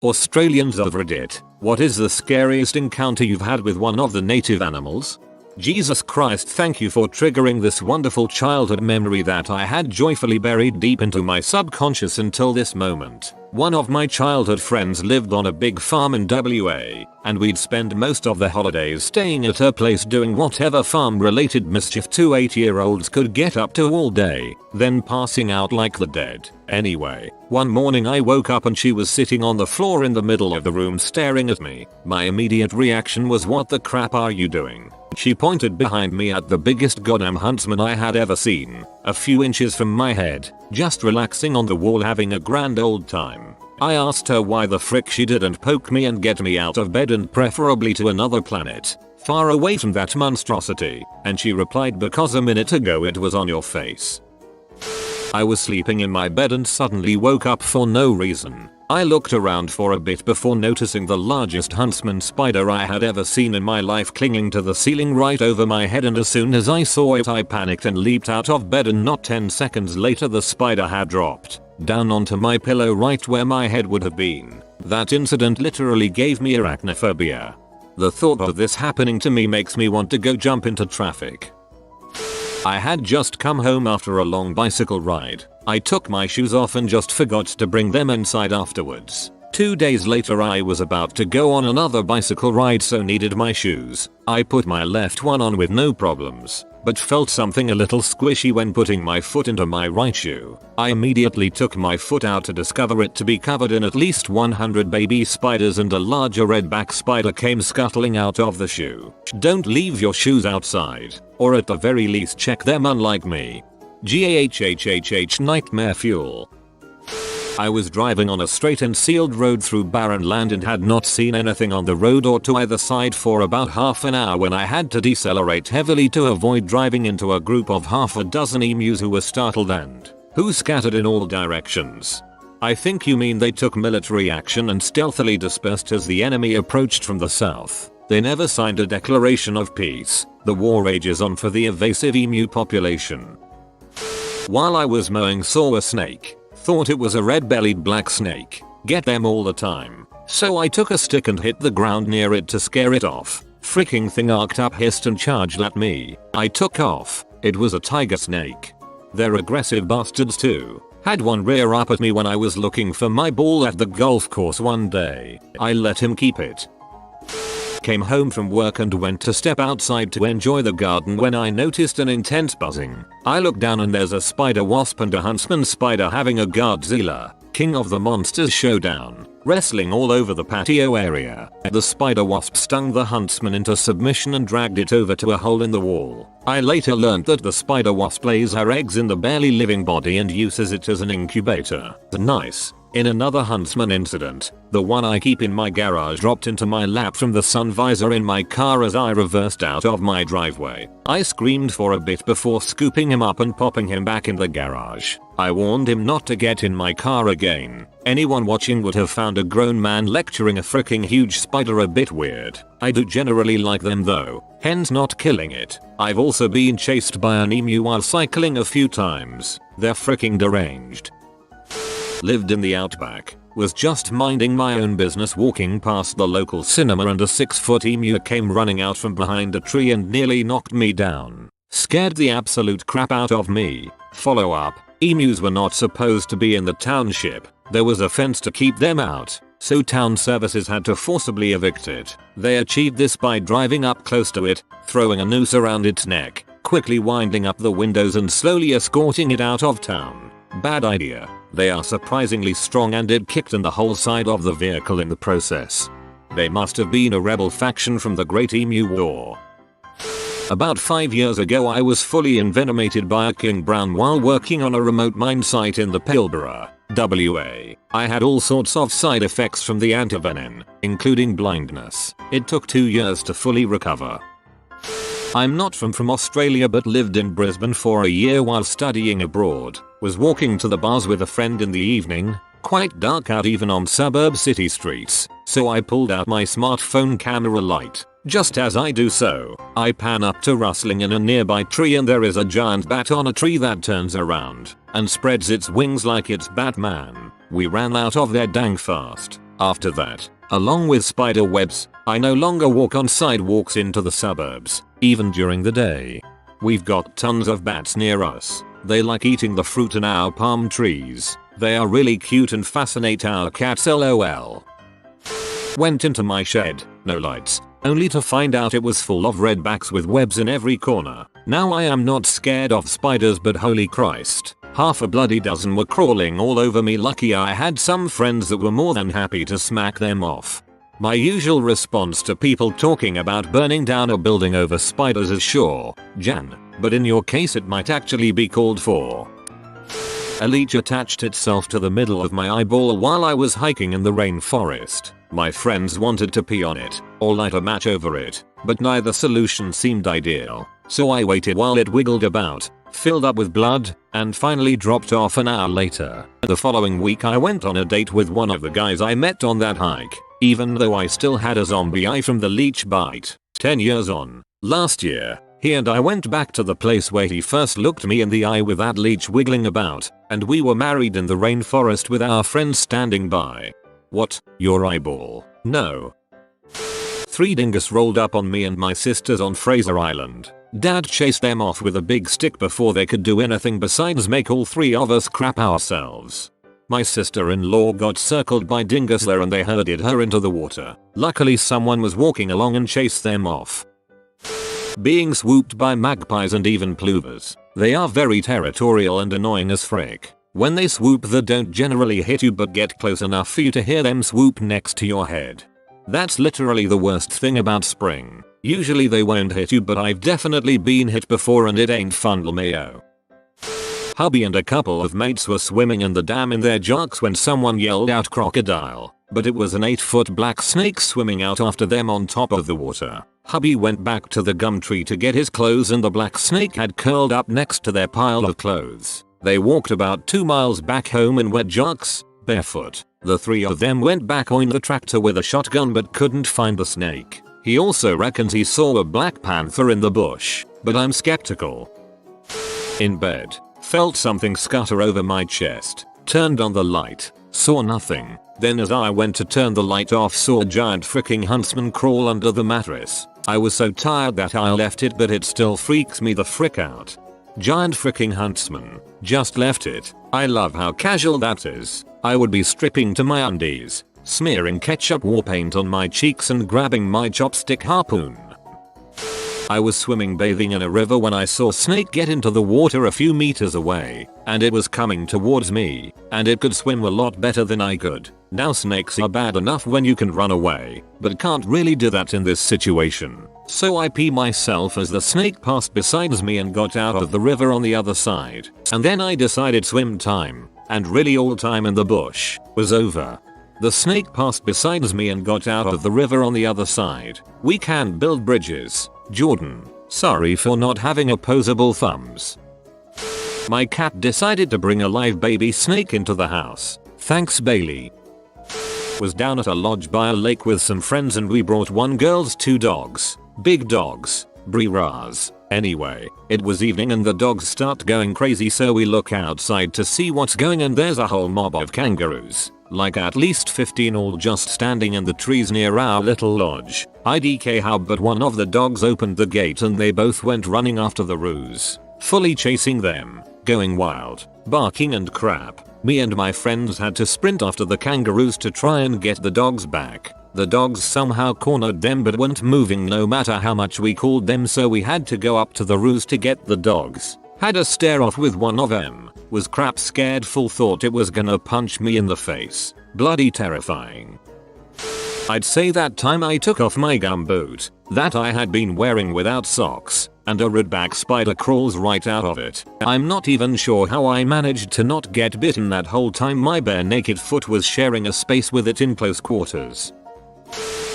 Australians of Reddit, what is the scariest encounter you've had with one of the native animals? Jesus Christ, thank you for triggering this wonderful childhood memory that I had joyfully buried deep into my subconscious until this moment. One of my childhood friends lived on a big farm in WA, and we'd spend most of the holidays staying at her place doing whatever farm related mischief 2 8-year-olds could get up to all day, then passing out like the dead. Anyway, one morning I woke up and she was sitting on the floor in the middle of the room staring at me. My immediate reaction was, what the crap are you doing? She pointed behind me at the biggest goddamn huntsman I had ever seen, a few inches from my head, just relaxing on the wall having a grand old time. I asked her why the frick she didn't poke me and get me out of bed and preferably to another planet, far away from that monstrosity, and she replied, because a minute ago it was on your face. I was sleeping in my bed and suddenly woke up for no reason. I looked around for a bit before noticing the largest huntsman spider I had ever seen in my life clinging to the ceiling right over my head, and as soon as I saw it I panicked and leaped out of bed, and not 10 seconds later the spider had dropped down onto my pillow right where my head would have been. That incident literally gave me arachnophobia. The thought of this happening to me makes me want to go jump into traffic. I had just come home after a long bicycle ride. I took my shoes off and just forgot to bring them inside afterwards. 2 days later I was about to go on another bicycle ride, so needed my shoes. I put my left one on with no problems, but felt something a little squishy when putting my foot into my right shoe. I immediately took my foot out to discover it to be covered in at least 100 baby spiders, and a larger redback spider came scuttling out of the shoe. Don't leave your shoes outside, or at the very least check them, unlike me. GAHHHH nightmare fuel. I was driving on a straight and sealed road through barren land and had not seen anything on the road or to either side for about half an hour when I had to decelerate heavily to avoid driving into a group of half a dozen emus who were startled and who scattered in all directions. I think you mean they took military action and stealthily dispersed as the enemy approached from the south. They never signed a declaration of peace. The war rages on for the evasive emu population. While I was mowing, saw a snake. Thought it was a red-bellied black snake. Get them all the time. So I took a stick and hit the ground near it to scare it off. Freaking thing arced up, hissed and charged at me. I took off. It was a tiger snake. They're aggressive bastards too. Had one rear up at me when I was looking for my ball at the golf course one day. I let him keep it. Came home from work and went to step outside to enjoy the garden when I noticed an intense buzzing. I look down and there's a spider wasp and a huntsman spider having a Godzilla, King of the Monsters showdown, wrestling all over the patio area. The spider wasp stung the huntsman into submission and dragged it over to a hole in the wall. I later learned that the spider wasp lays her eggs in the barely living body and uses it as an incubator. Nice. In another huntsman incident, the one I keep in my garage dropped into my lap from the sun visor in my car as I reversed out of my driveway. I screamed for a bit before scooping him up and popping him back in the garage. I warned him not to get in my car again. Anyone watching would have found a grown man lecturing a freaking huge spider a bit weird. I do generally like them though, hence not killing it. I've also been chased by an emu while cycling a few times. They're freaking deranged. Lived in the outback, was just minding my own business walking past the local cinema and a 6-foot emu came running out from behind a tree and nearly knocked me down. Scared the absolute crap out of me. Follow up, emus were not supposed to be in the township. There was a fence to keep them out, so town services had to forcibly evict it. They achieved this by driving up close to it, throwing a noose around its neck, quickly winding up the windows and slowly escorting it out of town. Bad idea. They are surprisingly strong and it kicked in the whole side of the vehicle in the process. They must have been a rebel faction from the Great Emu War. About 5 years ago I was fully envenomated by a king brown while working on a remote mine site in the Pilbara, WA. I had all sorts of side effects from the antivenin, including blindness. It took 2 years to fully recover. I'm not from Australia but lived in Brisbane for a year while studying abroad. Was walking to the bars with a friend in the evening, quite dark out even on suburb city streets, so I pulled out my smartphone camera light. Just as I do so, I pan up to rustling in a nearby tree and there is a giant bat on a tree that turns around and spreads its wings like it's Batman. We ran out of there dang fast. After that, along with spider webs, I no longer walk on sidewalks into the suburbs, even during the day. We've got tons of bats near us. They like eating the fruit in our palm trees. They are really cute and fascinate our cats, lol. Went into my shed, no lights, only to find out it was full of redbacks with webs in every corner. Now I am not scared of spiders, but holy Christ, half a bloody dozen were crawling all over me. Lucky I had some friends that were more than happy to smack them off. My usual response to people talking about burning down a building over spiders is sure, Jan, but in your case it might actually be called for. A leech attached itself to the middle of my eyeball while I was hiking in the rainforest. My friends wanted to pee on it, or light a match over it, but neither solution seemed ideal, so I waited while it wiggled about, filled up with blood, and finally dropped off an hour later. The following week I went on a date with one of the guys I met on that hike, even though I still had a zombie eye from the leech bite. 10 years on, last year, he and I went back to the place where he first looked me in the eye with that leech wiggling about, and we were married in the rainforest with our friends standing by. What? Your eyeball? No. 3 dingoes rolled up on me and my sisters on Fraser Island. Dad chased them off with a big stick before they could do anything besides make all 3 of us crap ourselves. My sister-in-law got circled by dingoes there and they herded her into the water. Luckily someone was walking along and chased them off. Being swooped by magpies and even plovers. They are very territorial and annoying as frick. When they swoop they don't generally hit you but get close enough for you to hear them swoop next to your head. That's literally the worst thing about spring. Usually they won't hit you, but I've definitely been hit before and it ain't fun lmayo. Hubby and a couple of mates were swimming in the dam in their jocks when someone yelled out crocodile, but it was an 8-foot black snake swimming out after them on top of the water. Hubby went back to the gum tree to get his clothes and the black snake had curled up next to their pile of clothes. They walked about 2 miles back home in wet jocks, barefoot. The 3 of them went back on the tractor with a shotgun but couldn't find the snake. He also reckons he saw a black panther in the bush, but I'm skeptical. In bed, felt something scutter over my chest, turned on the light, saw nothing. Then as I went to turn the light off saw a giant freaking huntsman crawl under the mattress. I was so tired that I left it, but it still freaks me the frick out. Giant freaking huntsman, just left it. I love how casual that is. I would be stripping to my undies, smearing ketchup war paint on my cheeks and grabbing my chopstick harpoon. I was bathing in a river when I saw a snake get into the water a few meters away, and it was coming towards me, and it could swim a lot better than I could. Now snakes are bad enough when you can run away, but can't really do that in this situation. So I pee myself as the snake passed beside me and got out of the river on the other side. And then I decided swim time, and really all time in the bush, was over. The snake passed beside me and got out of the river on the other side. We can build bridges. Jordan, sorry for not having opposable thumbs. My cat decided to bring a live baby snake into the house. Thanks Bailey. Was down at a lodge by a lake with some friends and we brought 1 girl's 2 dogs. Big dogs. Bri-ras. Anyway, it was evening and the dogs start going crazy, so we look outside to see what's going on. There's a whole mob of kangaroos. Like at least 15 all just standing in the trees near our little lodge. IDK how, but one of the dogs opened the gate and they both went running after the roos. Fully chasing them, going wild, barking and crap. Me and my friends had to sprint after the kangaroos to try and get the dogs back. The dogs somehow cornered them but weren't moving no matter how much we called them, so we had to go up to the roos to get the dogs. Had a stare off with one of them. Was crap scared full, thought it was gonna punch me in the face. Bloody terrifying. I'd say that time I took off my gumboot that I had been wearing without socks, and a redback spider crawls right out of it. I'm not even sure how I managed to not get bitten that whole time my bare naked foot was sharing a space with it in close quarters.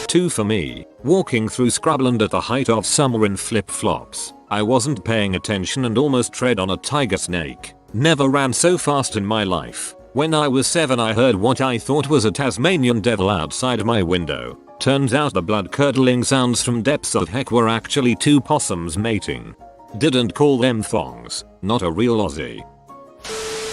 2 for me, walking through scrubland at the height of summer in flip-flops. I wasn't paying attention and almost tread on a tiger snake. Never ran so fast in my life. When I was 7 I heard what I thought was a Tasmanian devil outside my window. Turns out the blood-curdling sounds from depths of heck were actually 2 possums mating. Didn't call them thongs, not a real Aussie.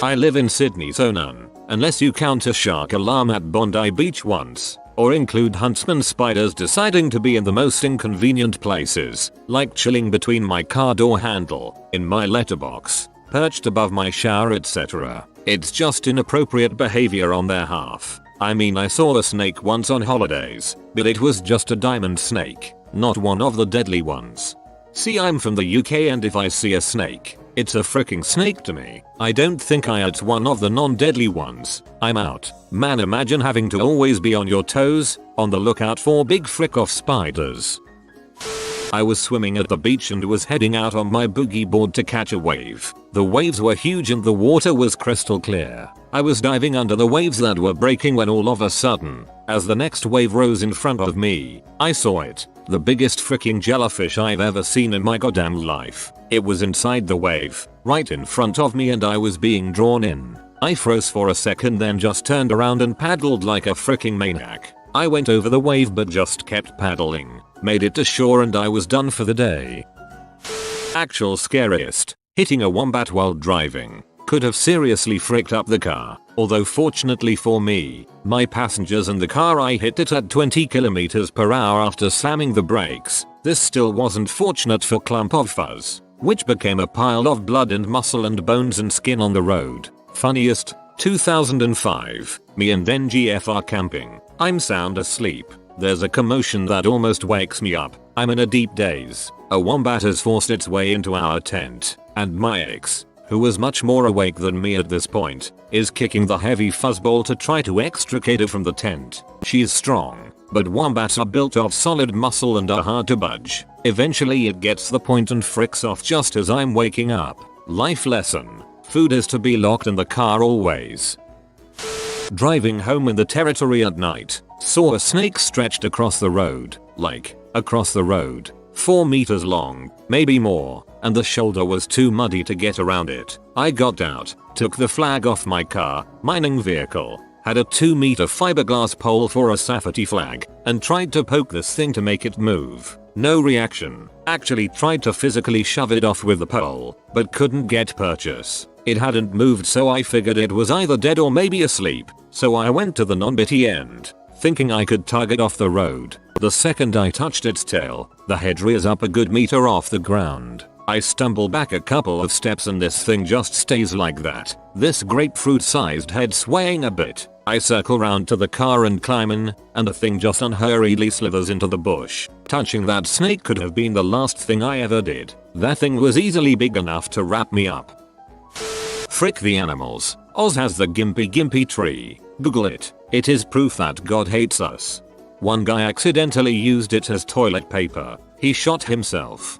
I live in Sydney, so none, unless you count a shark alarm at Bondi Beach once, or include huntsman spiders deciding to be in the most inconvenient places, like chilling between my car door handle, in my letterbox, perched above my shower, etc. It's just inappropriate behavior on their half. I mean, I saw a snake once on holidays, but it was just a diamond snake, not one of the deadly ones. See, I'm from the UK, and if I see a snake, it's a freaking snake to me. I don't think it's one of the non-deadly ones. I'm out. Man, imagine having to always be on your toes, on the lookout for big frick-off spiders. I was swimming at the beach and was heading out on my boogie board to catch a wave. The waves were huge and the water was crystal clear. I was diving under the waves that were breaking when all of a sudden, as the next wave rose in front of me, I saw it. The biggest freaking jellyfish I've ever seen in my goddamn life. It was inside the wave, right in front of me, and I was being drawn in. I froze for a second, then just turned around and paddled like a freaking maniac. I went over the wave but just kept paddling. Made it to shore and I was done for the day. Actual scariest. Hitting a wombat while driving. Could have seriously fricked up the car, although fortunately for me, my passengers and the car I hit it at 20 km/h after slamming the brakes. This still wasn't fortunate for Clump of Fuzz, which became a pile of blood and muscle and bones and skin on the road. Funniest, 2005, me and NGF are camping. I'm sound asleep. There's a commotion that almost wakes me up. I'm in a deep daze. A wombat has forced its way into our tent, and my ex, who was much more awake than me at this point, is kicking the heavy fuzzball to try to extricate it from the tent. She's strong, but wombats are built of solid muscle and are hard to budge. Eventually it gets the point and fricks off just as I'm waking up. Life lesson. Food is to be locked in the car always. Driving home in the Territorial at night, saw a snake stretched across the road, like, across the road, 4 meters long, maybe more, and the shoulder was too muddy to get around it. I got out, took the flag off my car, mining vehicle, had a 2-meter fiberglass pole for a safety flag, and tried to poke this thing to make it move. No reaction. Actually tried to physically shove it off with the pole, but couldn't get purchase. It hadn't moved, so I figured it was either dead or maybe asleep, so I went to the non-bitty end, thinking I could tug it off the road. The second I touched its tail, the head rears up a good meter off the ground. I stumble back a couple of steps and this thing just stays like that, this grapefruit-sized head swaying a bit. I circle round to the car and climb in, and the thing just unhurriedly slithers into the bush. Touching that snake could have been the last thing I ever did. That thing was easily big enough to wrap me up. Frick the animals. Oz has the gimpy tree. Google it. It is proof that God hates us. One guy accidentally used it as toilet paper. He shot himself.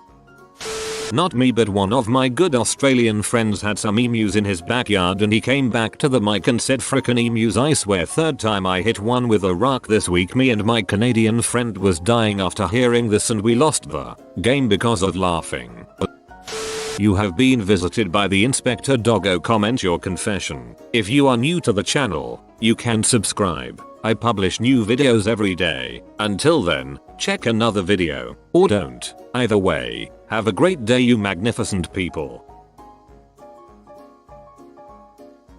Not me, but one of my good Australian friends had some emus in his backyard and he came back to the mic and said, "Frickin' emus, I swear third time I hit one with a rock this week." Me and my Canadian friend was dying after hearing this and we lost the game because of laughing. You have been visited by the Inspector Doggo. Comment your confession. If you are new to the channel, you can subscribe. I publish new videos every day. Until then, check another video, or don't. Either way, have a great day, you magnificent people.